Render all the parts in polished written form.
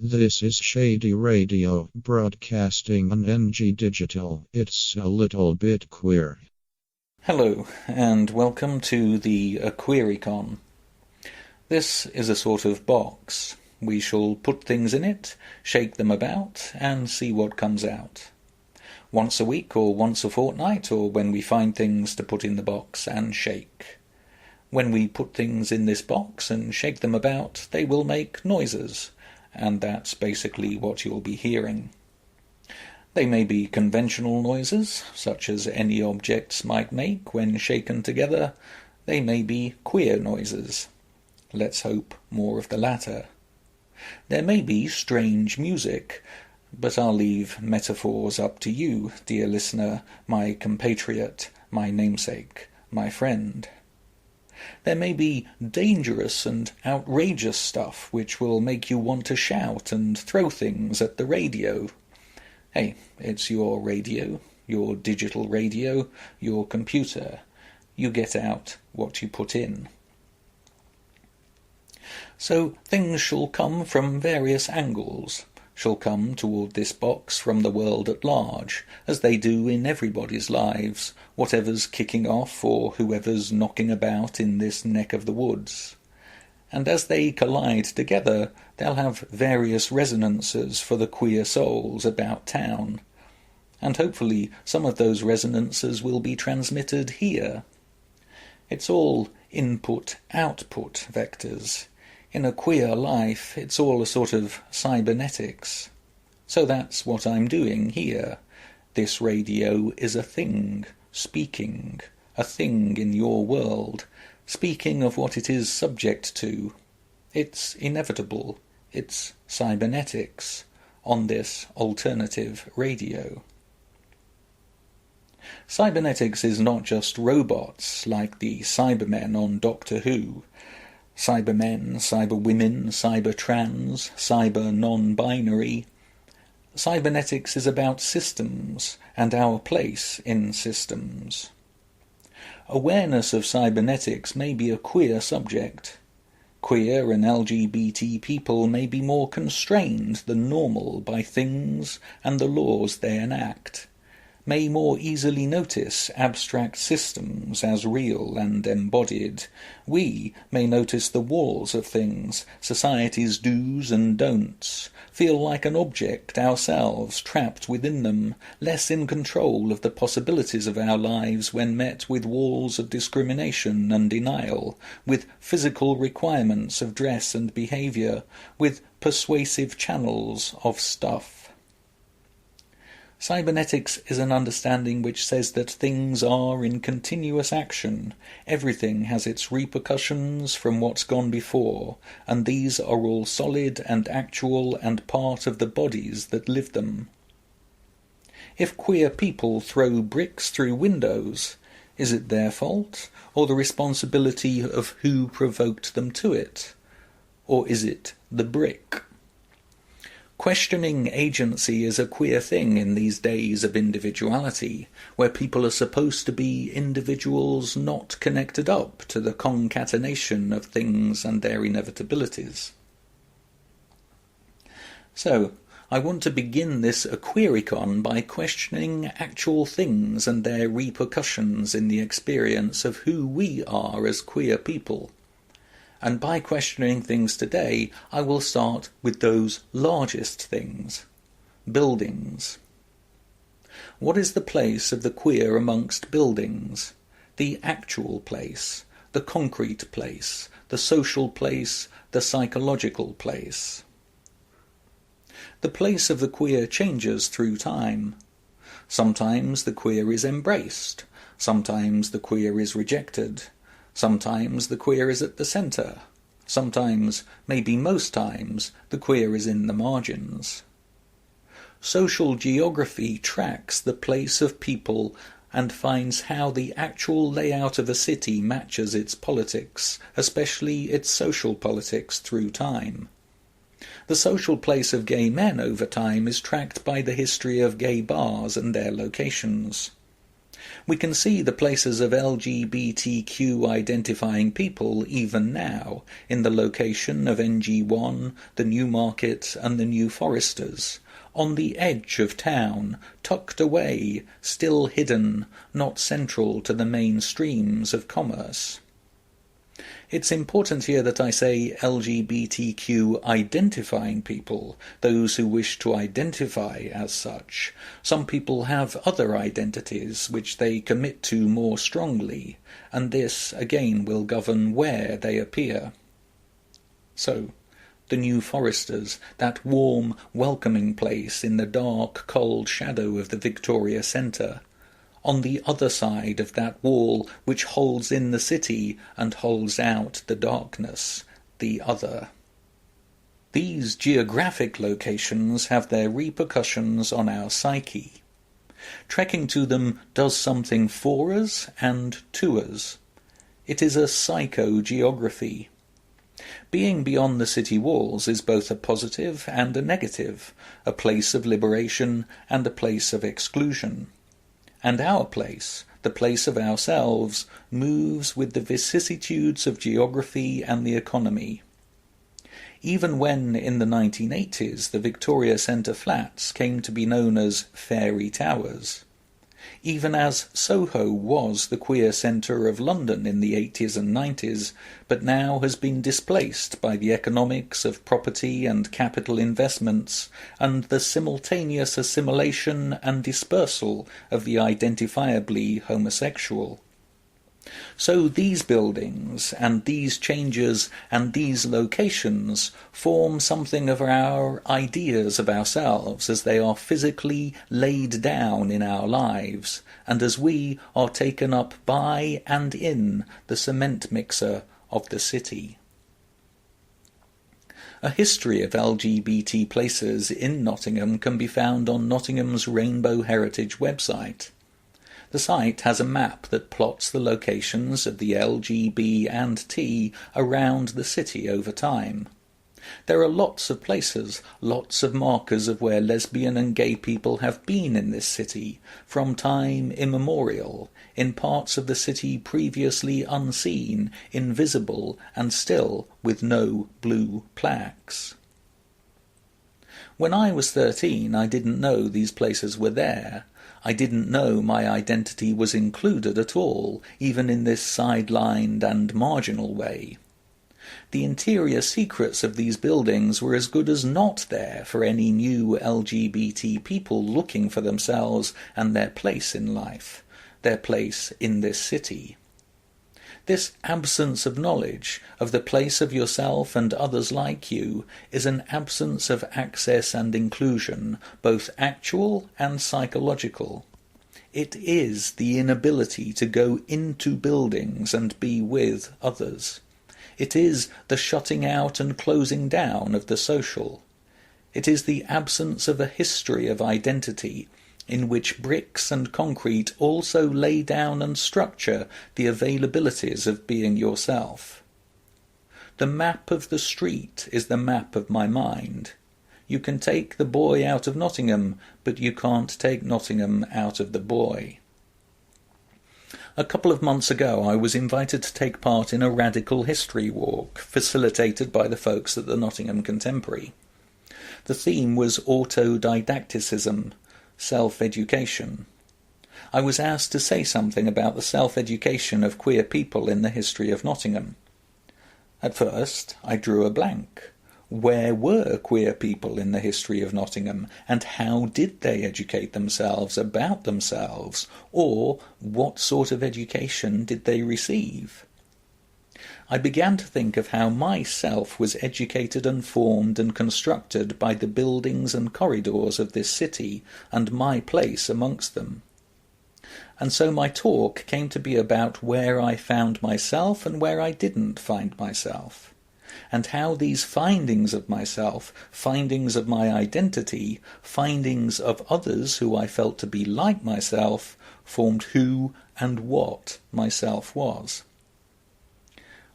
This is Shady Radio, broadcasting on NG Digital. It's a little bit queer. Hello, and welcome to the Queericon. This is a sort of box. We shall put things in it, shake them about, and see what comes out. Once a week, or once a fortnight, or when we find things to put in the box and shake. When we put things in this box and shake them about, they will make noises, and that's basically what you'll be hearing. They may be conventional noises, such as any objects might make when shaken together. They may be queer noises. Let's hope more of the latter. There may be strange music, but I'll leave metaphors up to you, dear listener, my compatriot, my namesake, my friend. There may be dangerous and outrageous stuff which will make you want to shout and throw things at the radio. Hey, it's your radio, your digital radio, your computer. You get out what you put in. So things shall come from various angles, shall come toward this box from the world at large, as they do in everybody's lives, whatever's kicking off or whoever's knocking about in this neck of the woods. And as they collide together, they'll have various resonances for the queer souls about town. And hopefully some of those resonances will be transmitted here. It's all input-output vectors. In a queer life, it's all a sort of cybernetics. So that's what I'm doing here. This radio is a thing, speaking, a thing in your world, speaking of what it is subject to. It's inevitable. It's cybernetics on this alternative radio. Cybernetics is not just robots like the Cybermen on Doctor Who. Cybermen, cyberwomen, cybertrans, cyber non-binary. Cybernetics is about systems and our place in systems. Awareness of cybernetics may be a queer subject. Queer and LGBT people may be more constrained than normal by things and the laws they enact, may more easily notice abstract systems as real and embodied. We may notice the walls of things, society's do's and don'ts, feel like an object ourselves trapped within them, less in control of the possibilities of our lives when met with walls of discrimination and denial, with physical requirements of dress and behaviour, with persuasive channels of stuff. Cybernetics is an understanding which says that things are in continuous action, everything has its repercussions from what's gone before, and these are all solid and actual and part of the bodies that live them. If queer people throw bricks through windows, is it their fault, or the responsibility of who provoked them to it? Or is it the brick? Questioning agency is a queer thing in these days of individuality, where people are supposed to be individuals not connected up to the concatenation of things and their inevitabilities. So, I want to begin this Queericon by questioning actual things and their repercussions in the experience of who we are as queer people. And by questioning things today, I will start with those largest things, buildings. What is the place of the queer amongst buildings? The actual place, the concrete place, the social place, the psychological place. The place of the queer changes through time. Sometimes the queer is embraced, sometimes the queer is rejected. Sometimes the queer is at the centre. Sometimes, maybe most times, the queer is in the margins. Social geography tracks the place of people and finds how the actual layout of a city matches its politics, especially its social politics, through time. The social place of gay men over time is tracked by the history of gay bars and their locations. We can see the places of LGBTQ identifying people even now in the location of NG1, the Newmarket and the New Foresters, on the edge of town, tucked away, still hidden, not central to the main streams of commerce. It's important here that I say LGBTQ identifying people, those who wish to identify as such. Some people have other identities which they commit to more strongly, and this again will govern where they appear. So, the New Foresters, that warm, welcoming place in the dark, cold shadow of the Victoria Centre, on the other side of that wall which holds in the city and holds out the darkness, the other. These geographic locations have their repercussions on our psyche. Trekking to them does something for us and to us. It is a psychogeography. Being beyond the city walls is both a positive and a negative, a place of liberation and a place of exclusion. And our place, the place of ourselves, moves with the vicissitudes of geography and the economy. Even when, in the 1980s, the Victoria Centre flats came to be known as fairy towers, even as Soho was the queer centre of London in the 80s and 90s, but now has been displaced by the economics of property and capital investments and the simultaneous assimilation and dispersal of the identifiably homosexual. So these buildings and these changes and these locations form something of our ideas of ourselves as they are physically laid down in our lives, and as we are taken up by and in the cement mixer of the city. A history of LGBT places in Nottingham can be found on Nottingham's Rainbow Heritage website. The site has a map that plots the locations of the L, G, B and T around the city over time. There are lots of places, lots of markers of where lesbian and gay people have been in this city, from time immemorial, in parts of the city previously unseen, invisible, and still with no blue plaques. When I was 13, I didn't know these places were there. I didn't know my identity was included at all, even in this sidelined and marginal way. The interior secrets of these buildings were as good as not there for any new LGBT people looking for themselves and their place in life, their place in this city. This absence of knowledge of the place of yourself and others like you is an absence of access and inclusion, both actual and psychological. It is the inability to go into buildings and be with others. It is the shutting out and closing down of the social. It is the absence of a history of identity, in which bricks and concrete also lay down and structure the availabilities of being yourself. The map of the street is the map of my mind. You can take the boy out of Nottingham, but you can't take Nottingham out of the boy. A couple of months ago I was invited to take part in a radical history walk, facilitated by the folks at the Nottingham Contemporary. The theme was autodidacticism, self-education. I was asked to say something about the self-education of queer people in the history of Nottingham. At first, I drew a blank. Where were queer people in the history of Nottingham, and how did they educate themselves about themselves, or what sort of education did they receive? I began to think of how myself was educated and formed and constructed by the buildings and corridors of this city, and my place amongst them. And so my talk came to be about where I found myself and where I didn't find myself, and how these findings of myself, findings of my identity, findings of others who I felt to be like myself, formed who and what myself was.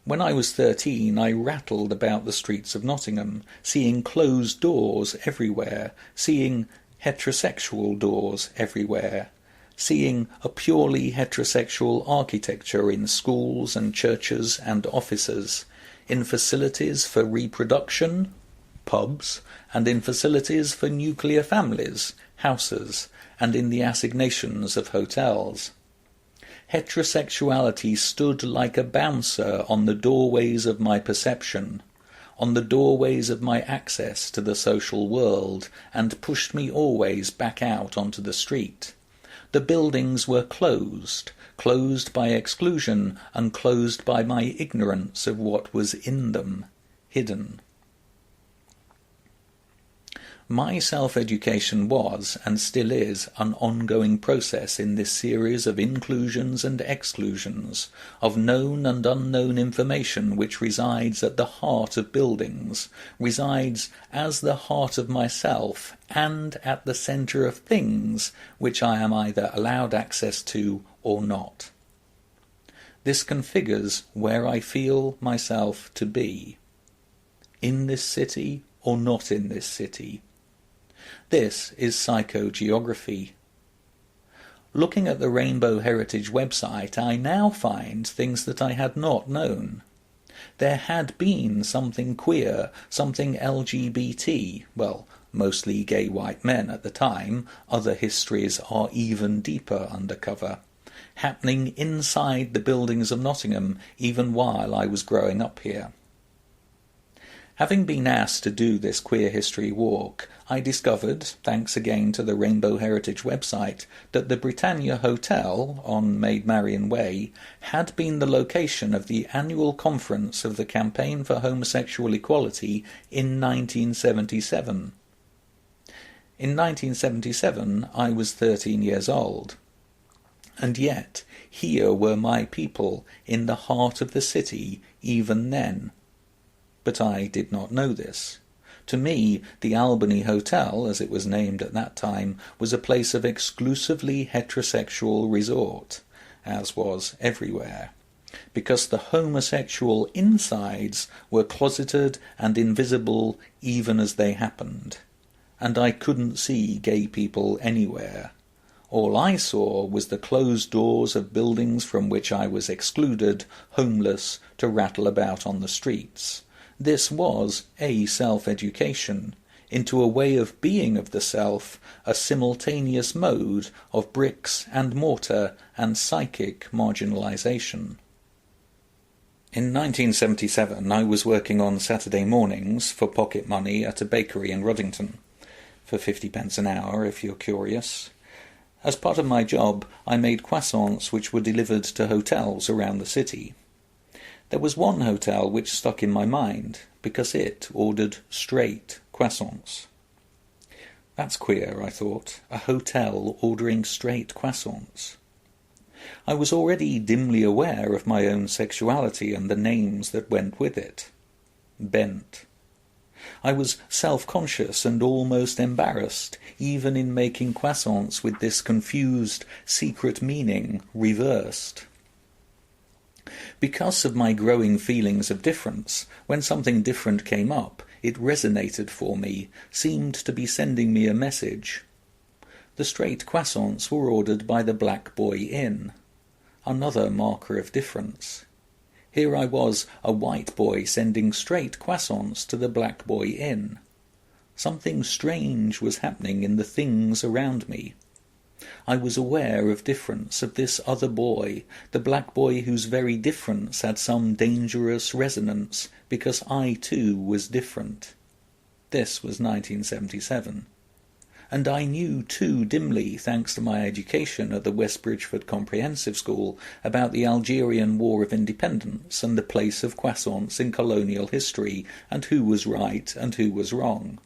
When I was 13, I rattled about the streets of Nottingham, seeing closed doors everywhere, seeing heterosexual doors everywhere, seeing a purely heterosexual architecture in schools and churches and offices, in facilities for reproduction, pubs, and in facilities for nuclear families, houses, and in the assignations of hotels. Heterosexuality stood like a bouncer on the doorways of my perception, on the doorways of my access to the social world, and pushed me always back out onto the street. The buildings were closed by exclusion, and closed by my ignorance of what was in them, hidden. My self-education was, and still is, an ongoing process in this series of inclusions and exclusions, of known and unknown information which resides at the heart of buildings, resides as the heart of myself, and at the centre of things which I am either allowed access to or not. This configures where I feel myself to be, in this city or not in this city. This is psychogeography. Looking at the Rainbow Heritage website, I now find things that I had not known. There had been something queer, something LGBT, well, mostly gay white men at the time, other histories are even deeper undercover, happening inside the buildings of Nottingham even while I was growing up here. Having been asked to do this queer history walk, I discovered, thanks again to the Rainbow Heritage website, that the Britannia Hotel on Maid Marian Way had been the location of the annual conference of the Campaign for Homosexual Equality in 1977. In 1977 I was 13 years old. And yet, here were my people in the heart of the city even then. But I did not know this. To me, the Albany Hotel, as it was named at that time, was a place of exclusively heterosexual resort, as was everywhere, because the homosexual insides were closeted and invisible even as they happened, and I couldn't see gay people anywhere. All I saw was the closed doors of buildings from which I was excluded, homeless, to rattle about on the streets. This was a self-education, into a way of being of the self, a simultaneous mode of bricks and mortar and psychic marginalization. In 1977 I was working on Saturday mornings for pocket money at a bakery in Ruddington, for 50p an hour if you're curious. As part of my job I made croissants which were delivered to hotels around the city. There was one hotel which stuck in my mind, because it ordered straight croissants. That's queer, I thought, a hotel ordering straight croissants. I was already dimly aware of my own sexuality and the names that went with it. Bent. I was self-conscious and almost embarrassed, even in making croissants with this confused, secret meaning reversed. Because of my growing feelings of difference, when something different came up, it resonated for me, seemed to be sending me a message. The straight croissants were ordered by the Black Boy Inn, another marker of difference. Here I was, a white boy sending straight croissants to the Black Boy Inn. Something strange was happening in the things around me. I was aware of difference, of this other boy, the black boy whose very difference had some dangerous resonance, because I too was different. This was 1977. And I knew too dimly, thanks to my education at the West Bridgford Comprehensive School, about the Algerian War of Independence and the place of croissants in colonial history, and who was right and who was wrong.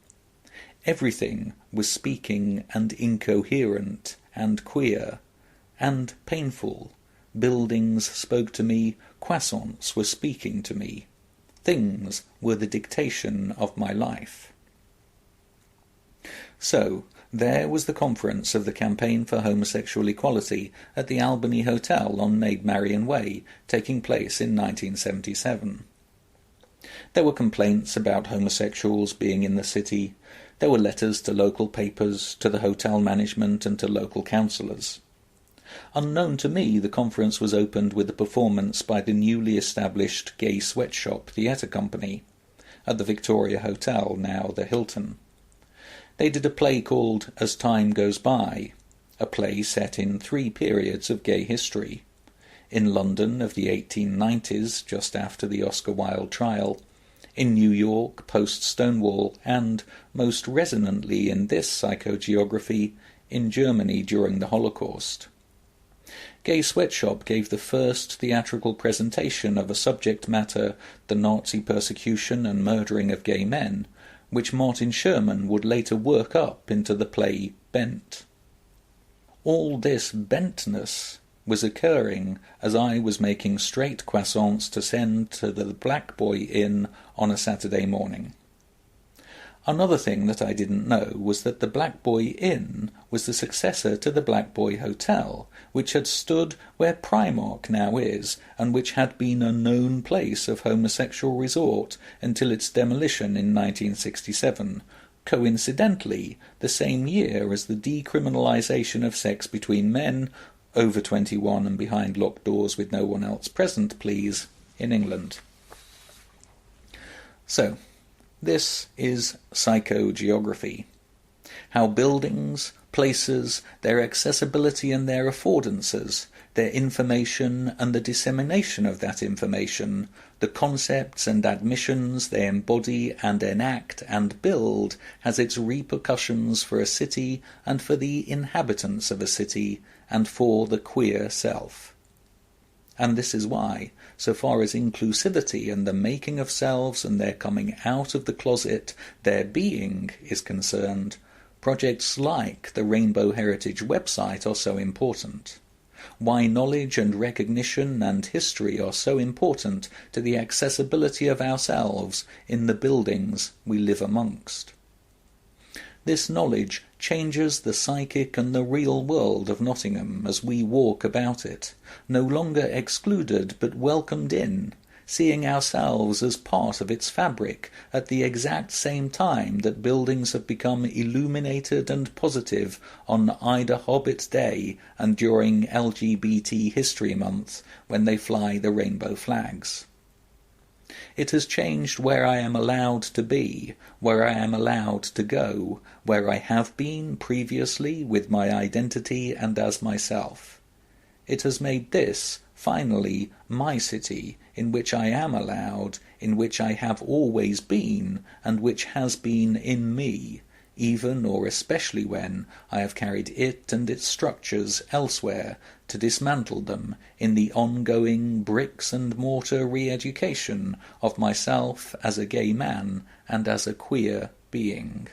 Everything was speaking and incoherent and queer and painful. Buildings spoke to me, croissants were speaking to me. Things were the dictation of my life. So, there was the conference of the Campaign for Homosexual Equality at the Albany Hotel on Maid Marian Way, taking place in 1977. There were complaints about homosexuals being in the city. There were letters to local papers, to the hotel management and to local councillors. Unknown to me, the conference was opened with a performance by the newly established Gay Sweatshop Theatre Company at the Victoria Hotel, now the Hilton. They did a play called As Time Goes By, a play set in 3 periods of gay history. In London of the 1890s, just after the Oscar Wilde trial, in New York post-Stonewall, and, most resonantly in this psychogeography, in Germany during the Holocaust. Gay Sweatshop gave the first theatrical presentation of a subject matter, the Nazi persecution and murdering of gay men, which Martin Sherman would later work up into the play Bent. All this bentness was occurring as I was making straight croissants to send to the Black Boy Inn on a Saturday morning. Another thing that I didn't know was that the Black Boy Inn was the successor to the Black Boy Hotel, which had stood where Primark now is, and which had been a known place of homosexual resort until its demolition in 1967, coincidentally the same year as the decriminalisation of sex between men, over 21 and behind locked doors with no one else present, please, in England. So, this is psychogeography. How buildings, places, their accessibility and their affordances, their information and the dissemination of that information, the concepts and admissions they embody and enact and build, has its repercussions for a city and for the inhabitants of a city and for the queer self. And this is why, so far as inclusivity and the making of selves and their coming out of the closet, their being, is concerned, projects like the Rainbow Heritage website are so important. Why knowledge and recognition and history are so important to the accessibility of ourselves in the buildings we live amongst. This knowledge changes the psychic and the real world of Nottingham as we walk about it, no longer excluded but welcomed in, seeing ourselves as part of its fabric at the exact same time that buildings have become illuminated and positive on Ida Hobbit Day and during LGBT History Month when they fly the rainbow flags. It has changed where I am allowed to be, where I am allowed to go, where I have been previously with my identity and as myself. It has made this, finally, my city, in which I am allowed, in which I have always been, and which has been in me, even or especially when I have carried it and its structures elsewhere to dismantle them in the ongoing bricks-and-mortar re-education of myself as a gay man and as a queer being.